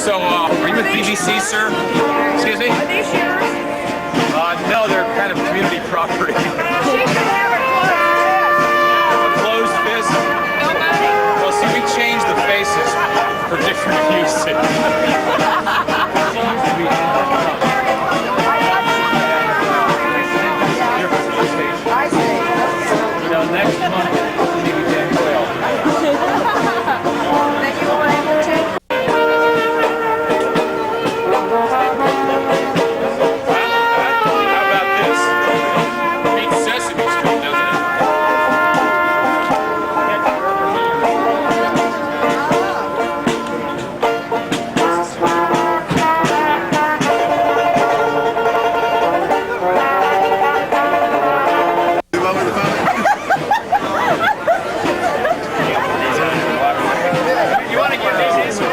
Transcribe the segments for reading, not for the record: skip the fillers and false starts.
So, are you with BBC, sir? Excuse me? Are these yours? No, they're kind of community property. She could have a Closed fist? Nobody. Well, see, we changed the faces for different uses. I see. You know, next month, maybe 10, 12. That you were able to? How about this? Beats Sesame Street, doesn't it? You want to get these in?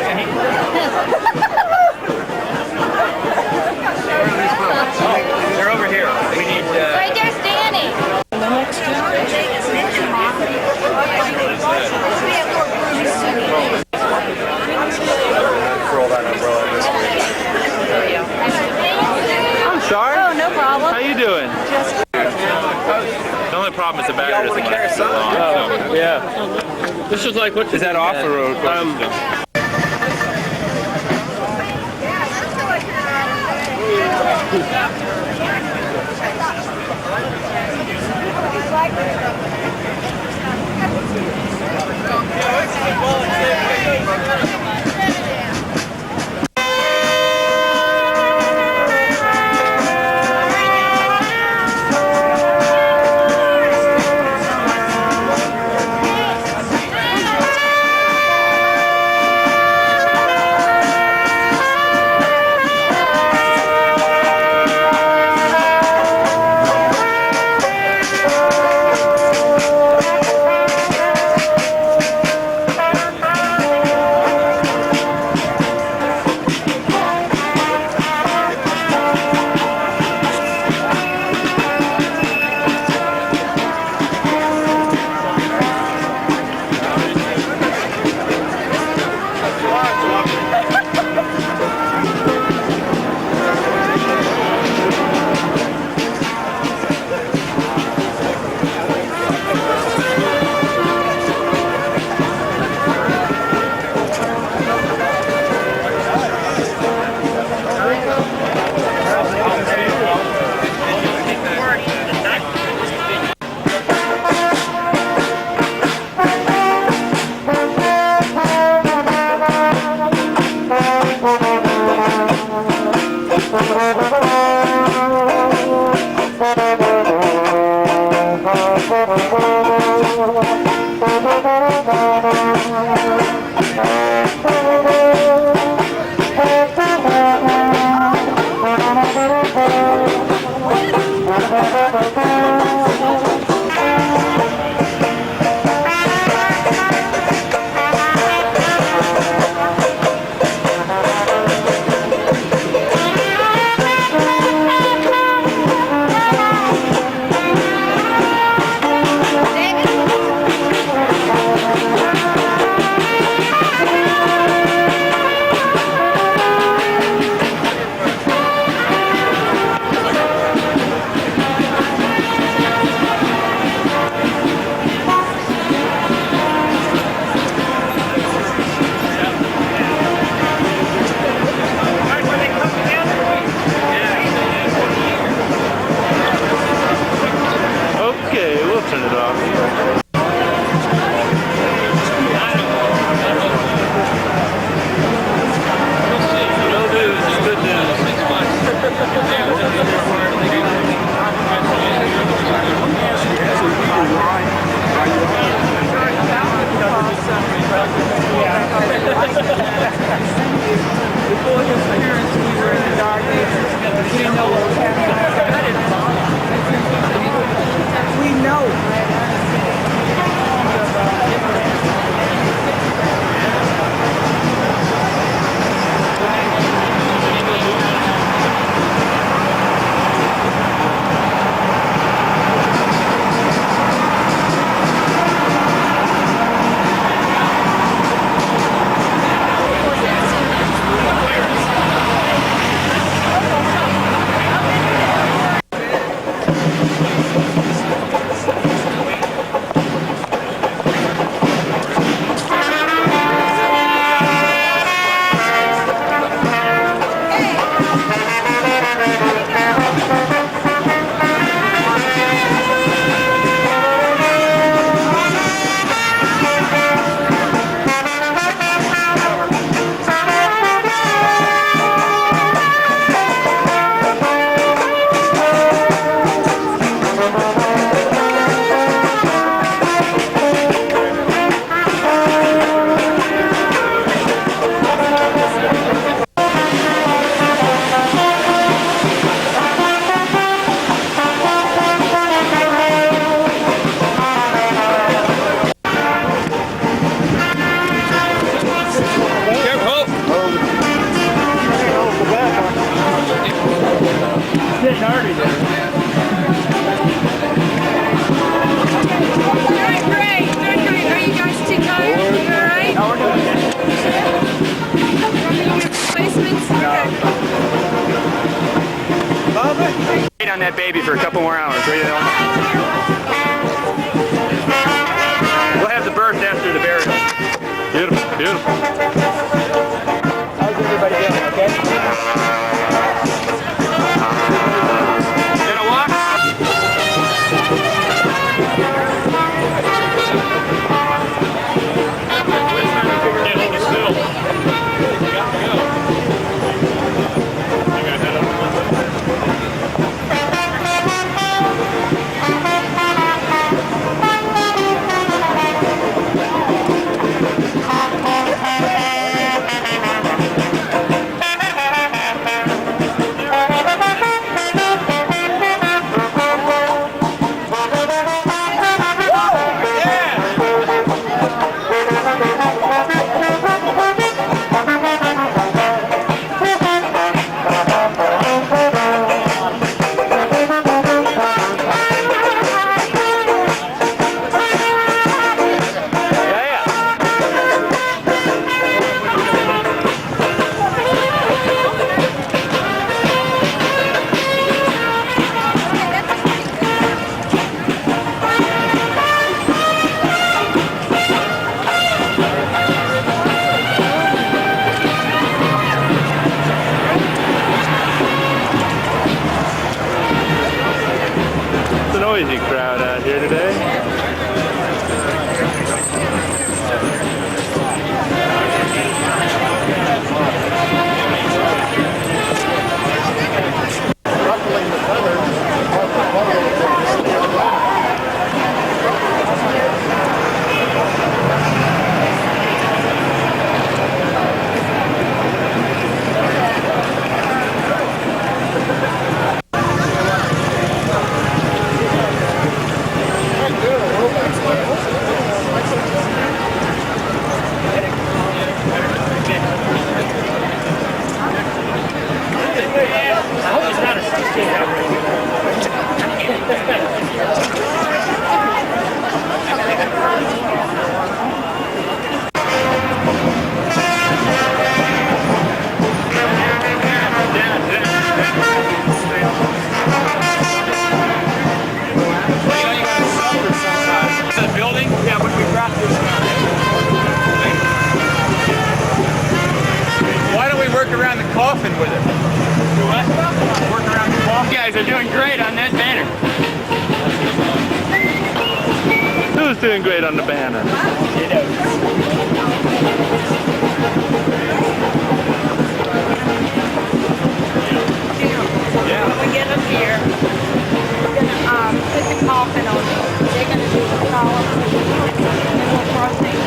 They're over here. We need. Right there's Danny. Throw that umbrella this way. I'm sorry. Oh, no problem. How you doing? The only problem is the battery doesn't last so long. Oh, yeah. This is like what Is that off the road? Okay, we'll turn it off. No news is good Before his parents, we were in the dark ages. We didn't know what was happening. We know. on that baby for a couple more hours. What do you know? We'll have the birth after the burial. Beautiful, beautiful. How's everybody doing? Okay? Gonna walk? Can't hold it still. You got to go. You gotta head up. It's a noisy crowd out here today. Around the coffin with it. Do what? Work around the coffin. You guys are doing great on that banner. Who's doing great on the banner? Yeah. When we get them here, we're gonna put the coffin on it. They're gonna do the column and we'll cross things.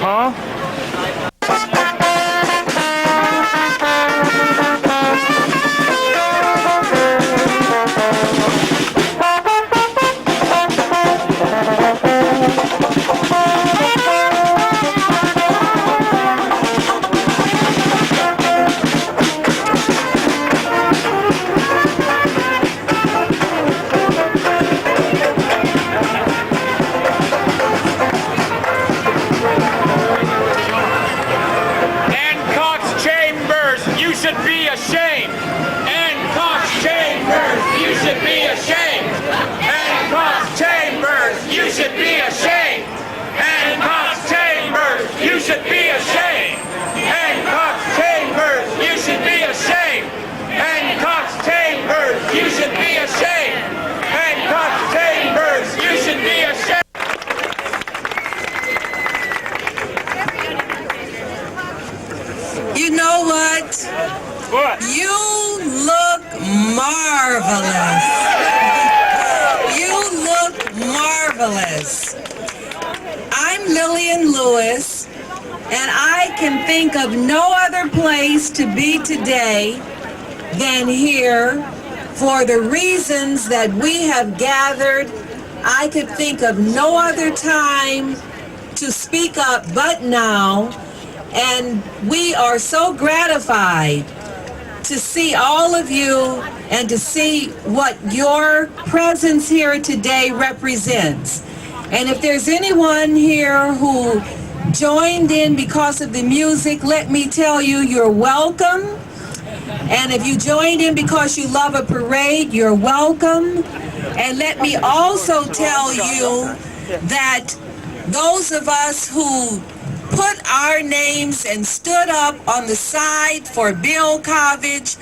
Huh? be ashamed. Hancock's Chambers, you should be ashamed. Hancock's Chambers, you should be ashamed. Hancock's Chambers, you should be ashamed. Hancock's Chambers, you should be ashamed. You know what? What? You look marvelous. You look marvelous. I'm Lillian Lewis, and I can think of no other place to be today than here for the reasons that we have gathered. I could think of no other time to speak up but now, and we are so gratified to see all of you and to see what your presence here today represents. And if there's anyone here who joined in because of the music, let me tell you, you're welcome. And if you joined in because you love a parade, you're welcome. And let me also tell you that those of us who put our names and stood up on the side for Bill Kovach,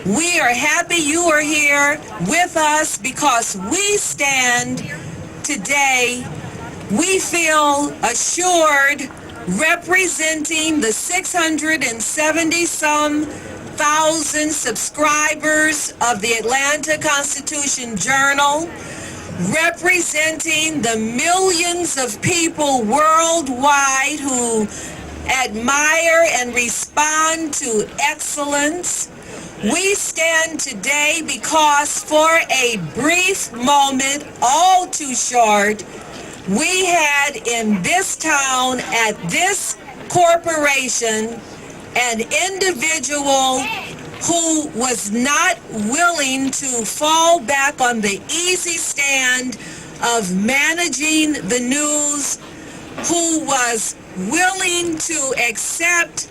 we are happy you are here with us because we stand today, we feel assured, representing the 670-some thousand subscribers of the Atlanta Constitution Journal, representing the millions of people worldwide who admire and respond to excellence. We stand today because for a brief moment, all too short, we had in this town, at this corporation, an individual who was not willing to fall back on the easy stand of managing the news, who was willing to accept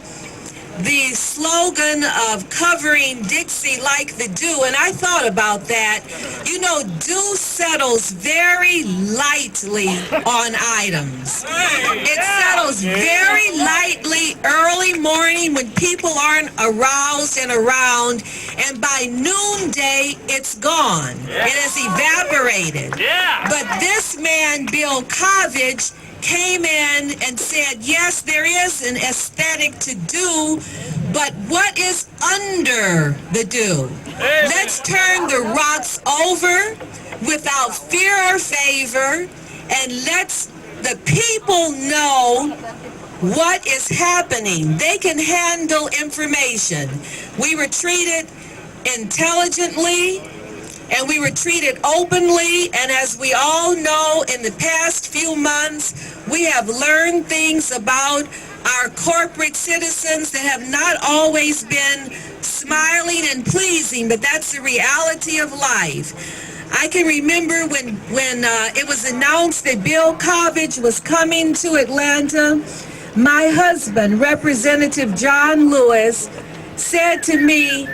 the slogan of covering Dixie like the dew. And I thought about that. You know, dew settles very lightly on items. It settles very lightly early morning when people aren't aroused and around, and by noonday, it's gone. It has evaporated. But this man, Bill Kovach, came in and said, yes, there is an aesthetic to dew, but what is under the dew? Let's turn the rocks over without fear or favor, and let's the people know what is happening. They can handle information. We were treated intelligently, and we were treated openly, and as we all know, in the past few months, we have learned things about our corporate citizens that have not always been smiling and pleasing, but that's the reality of life. I can remember when it was announced that Bill Kovach was coming to Atlanta, my husband, Representative John Lewis, said to me,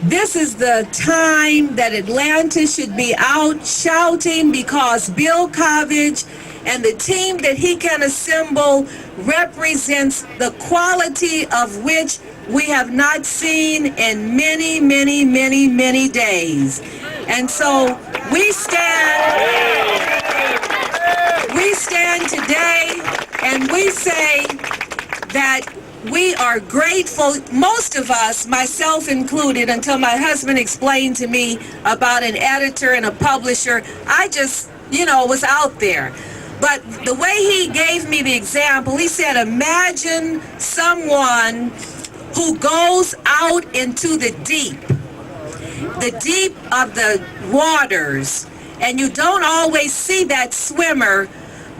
this is the time that Atlanta should be out shouting because Bill Kovach and the team that he can assemble represents the quality of which we have not seen in many, many, many, many days. And so we stand today and we say that we are grateful, most of us, myself included, until my husband explained to me about an editor and a publisher. I just, was out there. But the way he gave me the example, he said, imagine someone who goes out into the deep of the waters, and you don't always see that swimmer,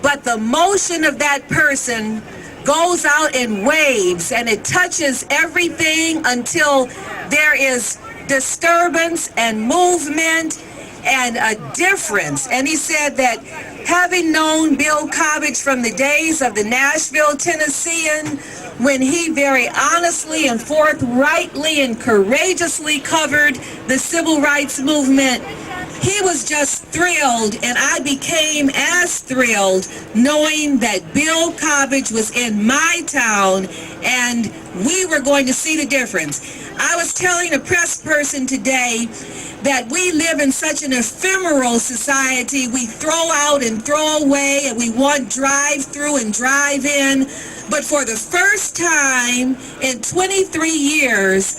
but the motion of that person goes out in waves, and it touches everything until there is disturbance and movement and a difference. And he said that having known Bill Kovach from the days of the Nashville Tennessean, when he very honestly and forthrightly and courageously covered the civil rights movement, He was just thrilled, and I became as thrilled knowing that Bill Kovach was in my town and we were going to see the difference. I was telling a press person today that we live in such an ephemeral society. We throw out and throw away, and we want drive-through and drive-in. But for the first time in 23 years,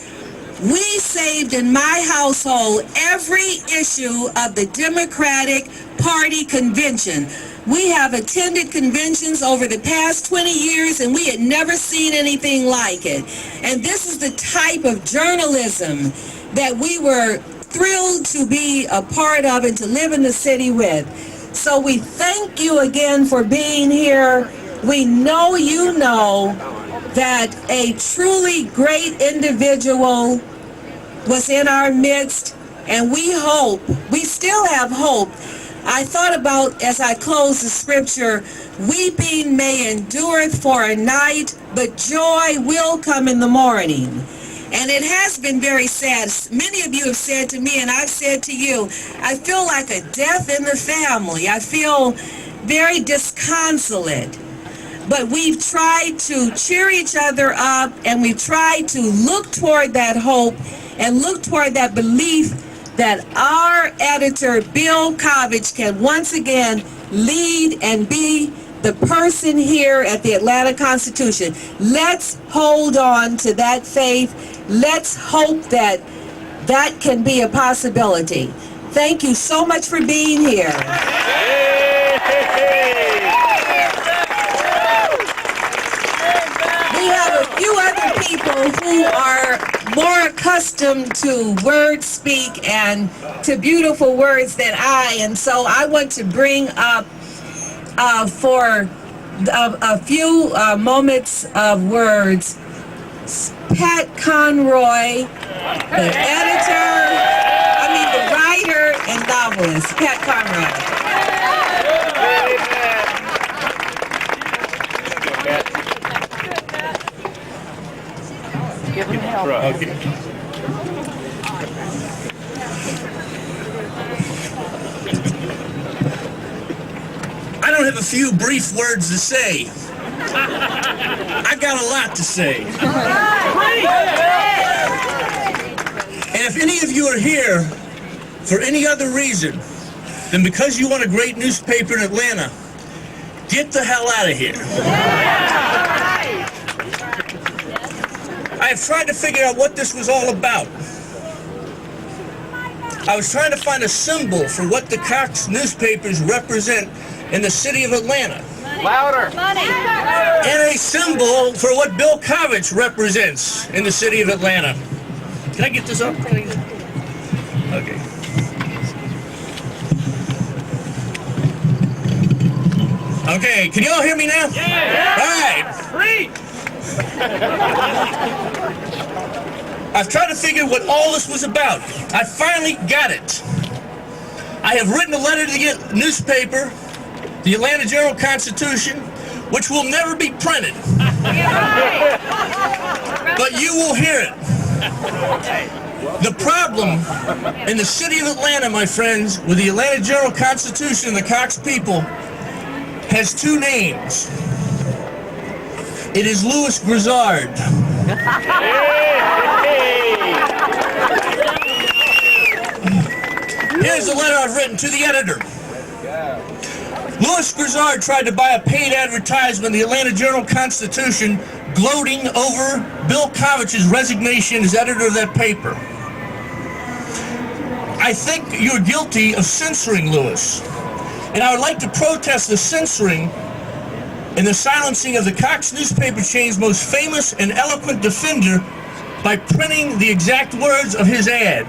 we saved in my household every issue of the Democratic Party convention. We have attended conventions over the past 20 years, and we had never seen anything like it. And this is the type of journalism that we were thrilled to be a part of and to live in the city with. So we thank you again for being here. We know you know that a truly great individual was in our midst, and we still have hope. I thought about, as I close the scripture, weeping may endureth for a night, but joy will come in the morning. And it has been very sad. Many of you have said to me, and I've said to you, I feel like a death in the family. I feel very disconsolate. But we've tried to cheer each other up, and we've tried to look toward that hope and look toward that belief that our editor, Bill Kovach, can once again lead and be the person here at the Atlanta Constitution. Let's hold on to that faith. Let's hope that that can be a possibility. Thank you so much for being here. We have a few other people who are more accustomed to word speak and to beautiful words than I, and so I want to bring up for a few moments of words, Pat Conroy, the writer and novelist, Pat Conroy. Give him help. Okay. I don't have a few brief words to say. I got a lot to say. And if any of you are here for any other reason than because you want a great newspaper in Atlanta, get the hell out of here. I have tried to figure out what this was all about. I was trying to find a symbol for what the Cox newspapers represent in the city of Atlanta. Louder. And a symbol for what Bill Kovach represents in the city of Atlanta. Can I get this up, please? Okay. Okay, can you all hear me now? Yeah. All right. Free. I've tried to figure what all this was about. I finally got it. I have written a letter to the newspaper, the Atlanta Journal-Constitution, which will never be printed. But you will hear it. The problem in the city of Atlanta, my friends, with the Atlanta Journal-Constitution and the Cox people has two names. It is Louis Grizzard. Here's the letter I've written to the editor. Louis Grizzard tried to buy a paid advertisement in the Atlanta Journal-Constitution, gloating over Bill Kovach's resignation as editor of that paper. I think you're guilty of censoring Louis, and I would like to protest the censoring and the silencing of the Cox newspaper chain's most famous and eloquent defender by printing the exact words of his ad.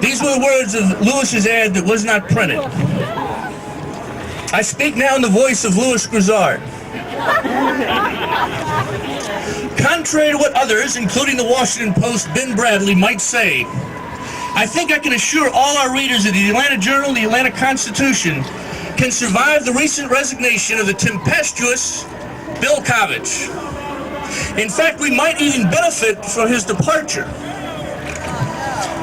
These were the words of Louis's ad that was not printed. I speak now in the voice of Louis Grizzard. Contrary to what others, including the Washington Post, Ben Bradley, might say, I think I can assure all our readers of the Atlanta Journal, the Atlanta Constitution, can survive the recent resignation of the tempestuous Bill Kovach. In fact, we might even benefit from his departure.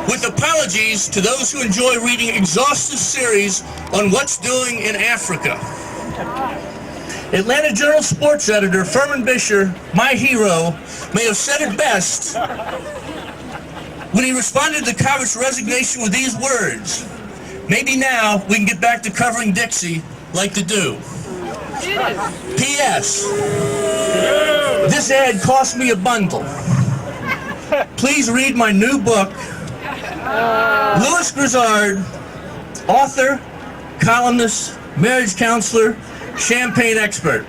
with apologies to those who enjoy reading exhaustive series on what's doing in Africa. Atlanta Journal sports editor Furman Bisher, my hero, may have said it best when he responded to Covet's resignation with these words: "Maybe now we can get back to covering Dixie like to do." P.S. This ad cost me a bundle. Please read my new book, Louis Grizzard, author, columnist, marriage counselor, champagne expert.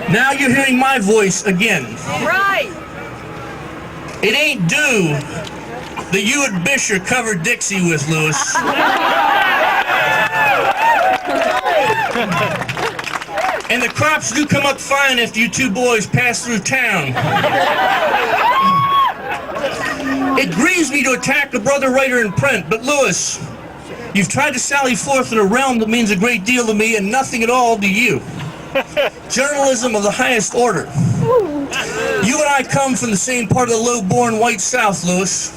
Now you're hearing my voice again. Right. It ain't due that you and Bisher covered Dixie with, Louis. And the crops do come up fine after you two boys pass through town. It grieves me to attack a brother writer in print, but Louis, you've tried to sally forth in a realm that means a great deal to me and nothing at all to you. Journalism of the highest order. You and I come from the same part of the low-born white South, Louis.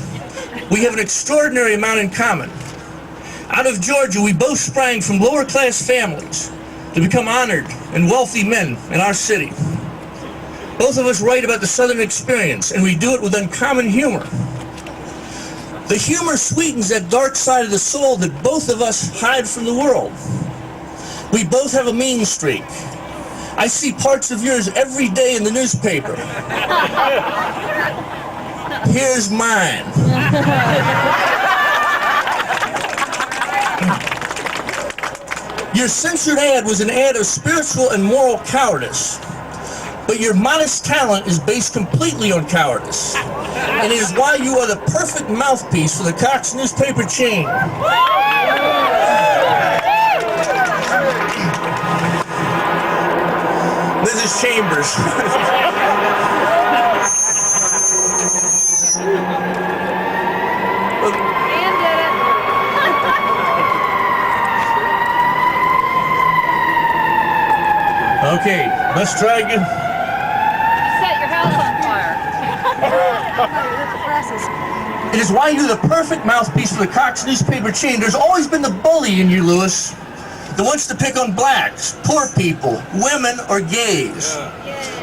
We have an extraordinary amount in common. Out of Georgia, we both sprang from lower-class families to become honored and wealthy men in our city. Both of us write about the Southern experience, and we do it with uncommon humor. The humor sweetens that dark side of the soul that both of us hide from the world. We both have a mean streak. I see parts of yours every day in the newspaper. Here's mine. Your censored ad was an ad of spiritual and moral cowardice. But your modest talent is based completely on cowardice. And it is why you are the perfect mouthpiece for the Cox newspaper chain. Mrs. Chambers. Okay, let's try again. Set your house on fire. It is why you're the perfect mouthpiece for the Cox newspaper chain. There's always been the bully in you, Louis, that wants to pick on blacks, poor people, women, or gays.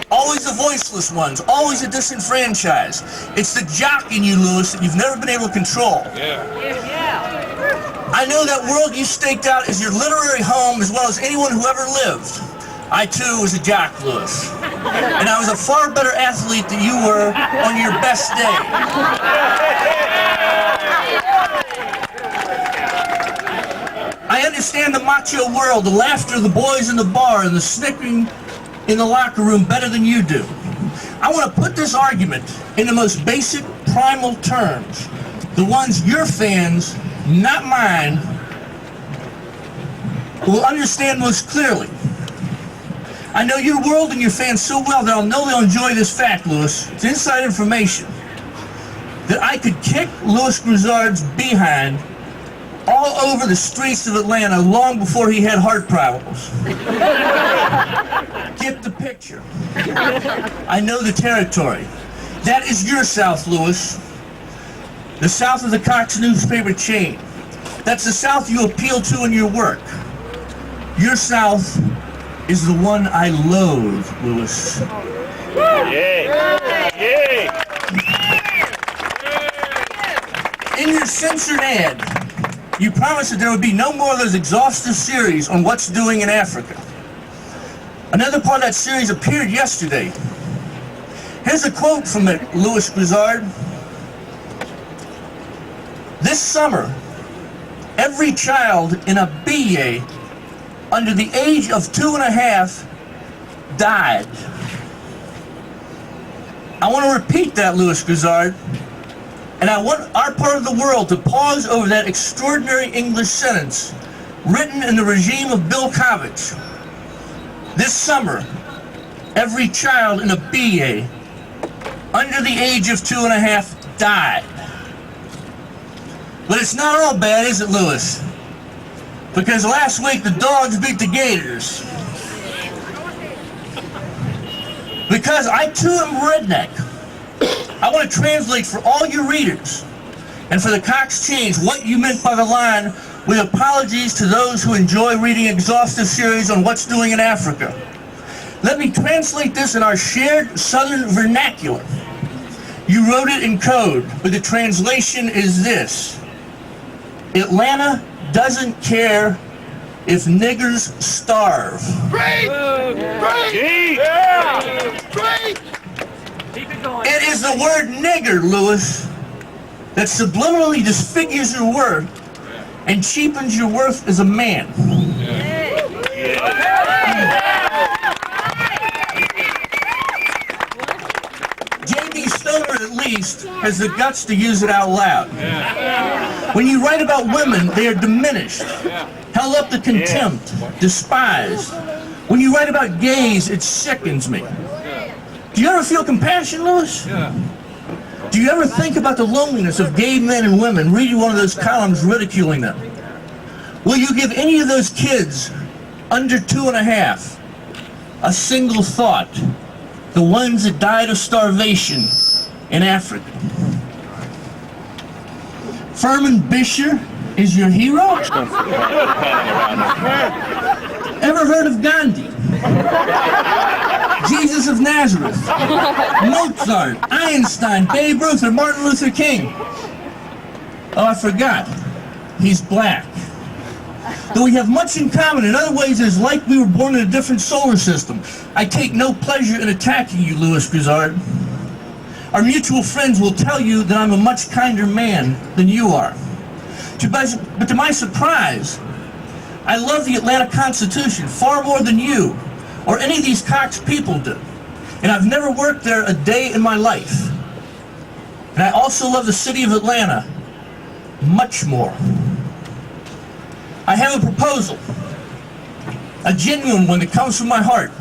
Always the voiceless ones, always the disenfranchised. It's the jock in you, Louis, that you've never been able to control. I know that world you staked out is your literary home as well as anyone who ever lived. I, too, was a jock, Louis. And I was a far better athlete than you were on your best day. I understand the macho world, the laughter of the boys in the bar, and the snickering in the locker room better than you do. I want to put this argument in the most basic, primal terms. The ones your fans, not mine, will understand most clearly. I know your world and your fans so well that I'll know they'll enjoy this fact, Louis. It's inside information. That I could kick Louis Grizzard's behind all over the streets of Atlanta long before he had heart problems. Get the picture. I know the territory. That is your South, Louis. The South of the Cox newspaper chain. That's the South you appeal to in your work. Your South is the one I loathe, Louis. Yay! Yay! In your censored ad, you promised that there would be no more of those exhaustive series on what's doing in Africa. Another part of that series appeared yesterday. Here's a quote from it, Louis Grizzard. This summer, every child in a BA under the age of 2.5 died. I want to repeat that, Louis Grizzard. And I want our part of the world to pause over that extraordinary English sentence written in the regime of Bill Covet. This summer, every child in a BA under the age of 2.5 died. But it's not all bad, is it, Louis? Because last week the Dogs beat the Gators. Because I too am redneck. I want to translate for all your readers and for the Cox Change what you meant by the line, with apologies to those who enjoy reading exhaustive series on what's doing in Africa. Let me translate this in our shared Southern vernacular. You wrote it in code, but the translation is this: Atlanta doesn't care if niggers starve. Great! Great! Yeah. Great! It is the word nigger, Lewis, that subliminally disfigures your worth and cheapens your worth as a man. J.B. Stoner, at least, has the guts to use it out loud. When you write about women, they are diminished, held up to contempt, despised. When you write about gays, it sickens me. Do you ever feel compassion, Lewis? Do you ever think about the loneliness of gay men and women reading one of those columns ridiculing them? Will you give any of those kids under 2.5 a single thought? The ones that died of starvation in Africa. Furman Bisher is your hero? Ever heard of Gandhi? Jesus of Nazareth, Mozart, Einstein, Babe Ruth, or Martin Luther King? Oh, I forgot. He's black. Though we have much in common, in other ways it is like we were born in a different solar system. I take no pleasure in attacking you, Louis Grizzard. Our mutual friends will tell you that I'm a much kinder man than you are. But to my surprise, I love the Atlanta Constitution far more than you or any of these Cox people do. And I've never worked there a day in my life. And I also love the city of Atlanta much more. I have a proposal, a genuine one that comes from my heart.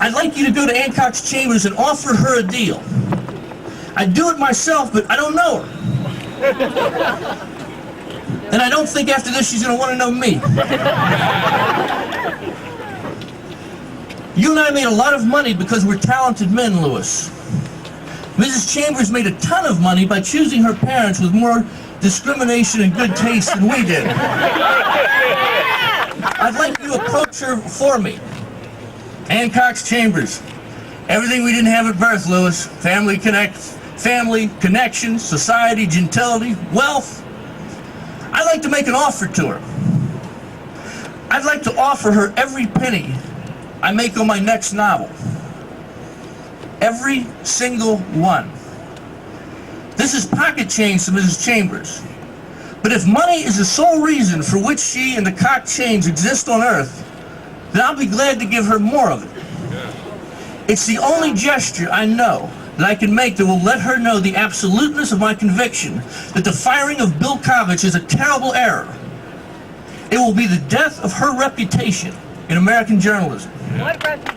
I'd like you to go to Ann Cox Chambers and offer her a deal. I'd do it myself, but I don't know her. And I don't think after this she's going to want to know me. You and I made a lot of money because we're talented men, Lewis. Mrs. Chambers made a ton of money by choosing her parents with more discrimination and good taste than we did. I'd like you to approach her for me. Ann Cox Chambers. Everything we didn't have at birth, Lewis. Family, connections, society, gentility, wealth. I'd like to make an offer to her. I'd like to offer her every penny I make on my next novel. Every single one. This is pocket change to Mrs. Chambers. But if money is the sole reason for which she and the Cox Change exist on Earth, then I'll be glad to give her more of it. It's the only gesture I know that I can make that will let her know the absoluteness of my conviction that the firing of Bill Kovach is a terrible error. It will be the death of her reputation in American journalism. What reputation?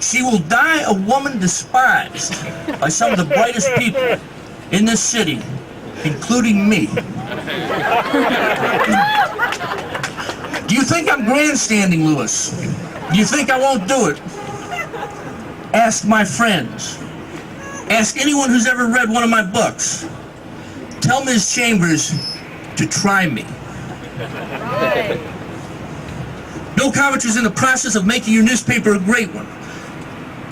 She will die a woman despised by some of the brightest people in this city, including me. Do you think I'm grandstanding, Lewis? Do you think I won't do it? Ask my friends. Ask anyone who's ever read one of my books. Tell Ms. Chambers to try me. Right. Bill Kovach is in the process of making your newspaper a great one.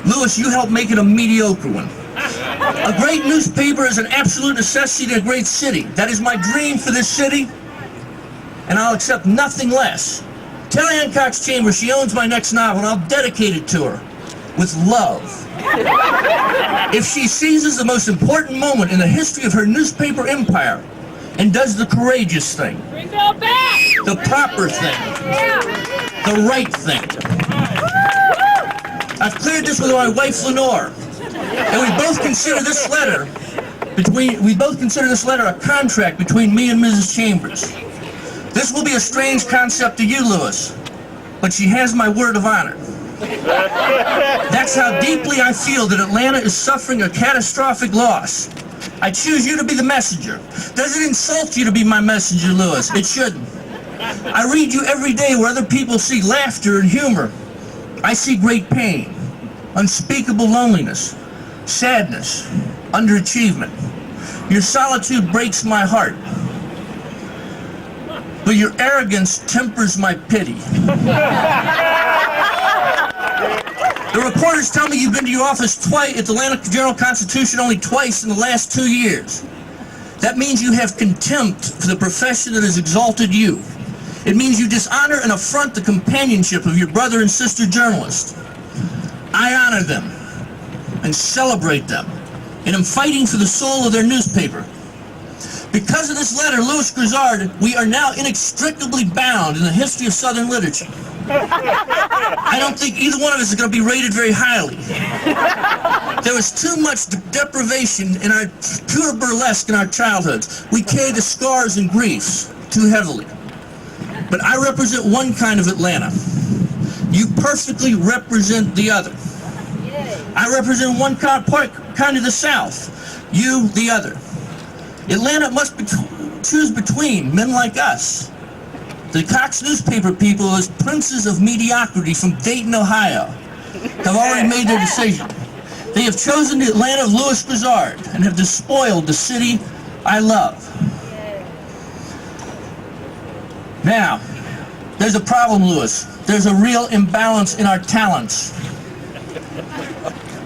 Lewis, you helped make it a mediocre one. A great newspaper is an absolute necessity in a great city. That is my dream for this city, and I'll accept nothing less. Tell Ann Cox Chambers she owns my next novel, and I'll dedicate it to her with love. If she seizes the most important moment in the history of her newspaper empire and does the courageous thing, Bring Bill back! the proper thing, the right thing. I've cleared this with my wife Lenore, and we both consider this letter a contract between me and Mrs. Chambers. This will be a strange concept to you, Lewis, but she has my word of honor. That's how deeply I feel that Atlanta is suffering a catastrophic loss. I choose you to be the messenger. Does it insult you to be my messenger, Lewis? It shouldn't. I read you every day where other people see laughter and humor. I see great pain, unspeakable loneliness, sadness, underachievement. Your solitude breaks my heart, but your arrogance tempers my pity. The reporters tell me you've been to your office twice at the Atlanta Journal-Constitution only twice in the last 2 years. That means you have contempt for the profession that has exalted you. It means you dishonor and affront the companionship of your brother and sister journalists. I honor them and celebrate them, and am fighting for the soul of their newspaper. Because of this letter, Louis Grizzard, we are now inextricably bound in the history of Southern literature. I don't think either one of us is going to be rated very highly. There was too much deprivation in our pure burlesque in our childhoods. We carry the scars and griefs too heavily. But I represent one kind of Atlanta. You perfectly represent the other. I represent one kind of the South. You, the other. Atlanta must choose between men like us. The Cox newspaper people, as princes of mediocrity from Dayton, Ohio, have already made their decision. They have chosen the Atlanta of Louis Grizzard and have despoiled the city I love. Now, there's a problem, Louis. There's a real imbalance in our talents.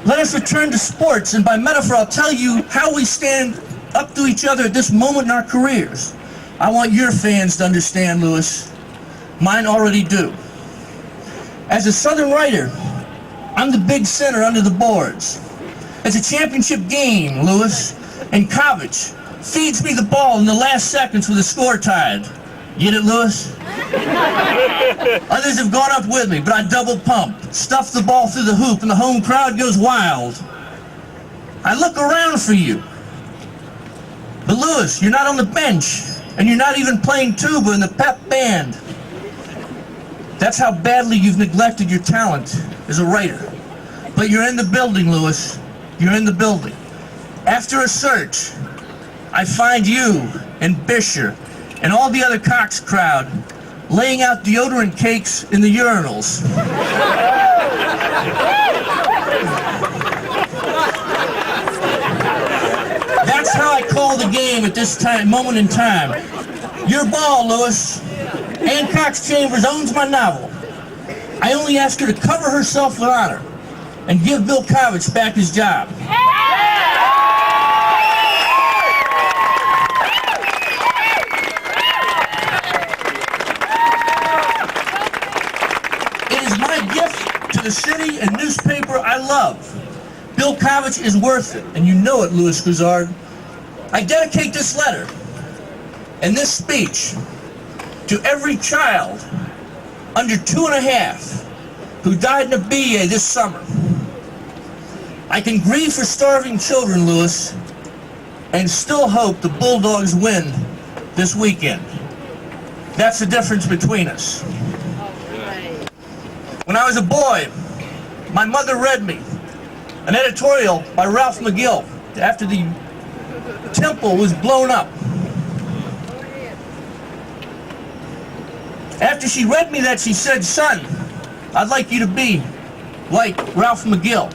Let us return to sports, and by metaphor, I'll tell you how we stand up to each other at this moment in our careers. I want your fans to understand, Louis. Mine already do. As a Southern writer, I'm the big center under the boards. It's a championship game, Louis, and Kovich feeds me the ball in the last seconds with a score tied. Get it, Louis? Others have gone up with me, but I double pump, stuff the ball through the hoop, and the home crowd goes wild. I look around for you. But Louis, you're not on the bench, and you're not even playing tuba in the pep band. That's how badly you've neglected your talent as a writer. But you're in the building, Louis. You're in the building. After a search, I find you and Bisher and all the other Cox crowd laying out deodorant cakes in the urinals. That's how I call the game at this moment in time. Your ball, Louis. Ann Cox Chambers owns my novel. I only ask her to cover herself with honor and give Bill Kovich back his job. It is my gift to the city and newspaper I love. Bill Kovich is worth it, and you know it, Louis Grizzard. I dedicate this letter and this speech to every child under 2.5 who died in a BA this summer. I can grieve for starving children, Louis, and still hope the Bulldogs win this weekend. That's the difference between us. When I was a boy, my mother read me an editorial by Ralph McGill after the temple was blown up. After she read me that, she said, "Son, I'd like you to be like Ralph McGill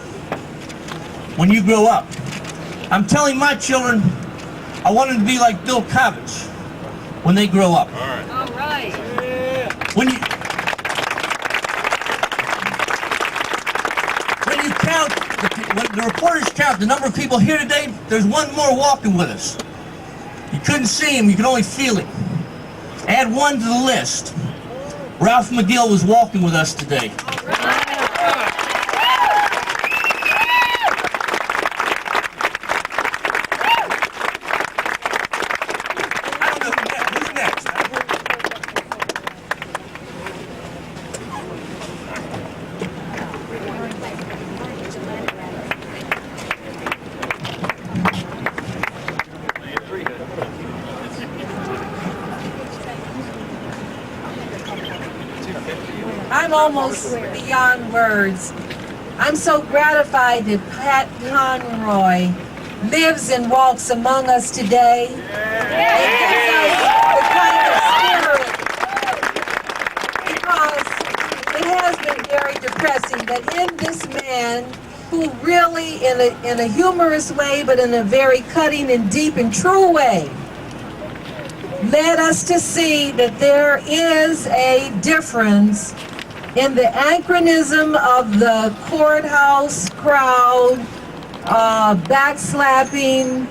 when you grow up." I'm telling my children I want them to be like Bill Kovich when they grow up. All right. When you count, when the reporters count the number of people here today, there's one more walking with us. You couldn't see him, you could only feel him. Add one to the list. Ralph McGill was walking with us today. I don't know who's next. I'm almost beyond words. I'm so gratified that Pat Conroy lives and walks among us today. It gives us the kind of spirit, because it has been very depressing that in this man, who really in a humorous way, but in a very cutting and deep and true way, led us to see that there is a difference in the anachronism of the courthouse crowd, backslapping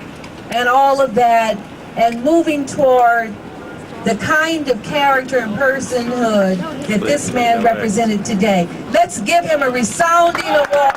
and all of that, and moving toward the kind of character and personhood that this man represented today. Let's give him a resounding applause.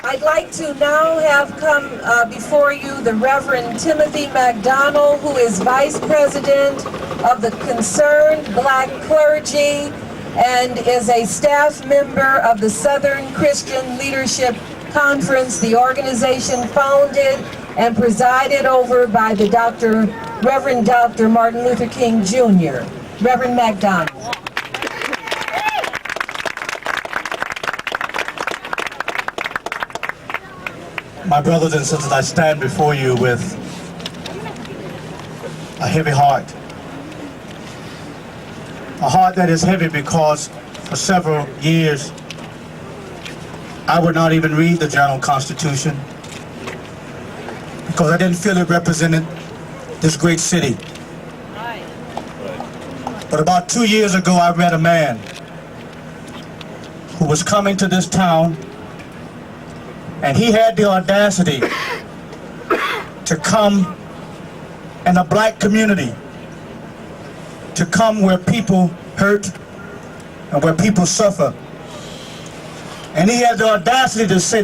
I'd like to now have come before you the Reverend Timothy McDonald, who is Vice President of the Concerned Black Clergy and is a staff member of the Southern Christian Leadership Conference, the organization founded and presided over by the Reverend Dr. Martin Luther King Jr. Reverend McDonald. My brothers and sisters, I stand before you with a heavy heart. A heart that is heavy because for several years I would not even read the Journal Constitution because I didn't feel it represented this great city. But about 2 years ago I met a man who was coming to this town, and he had the audacity to come in a black community, to come where people hurt and where people suffer. And he had the audacity to say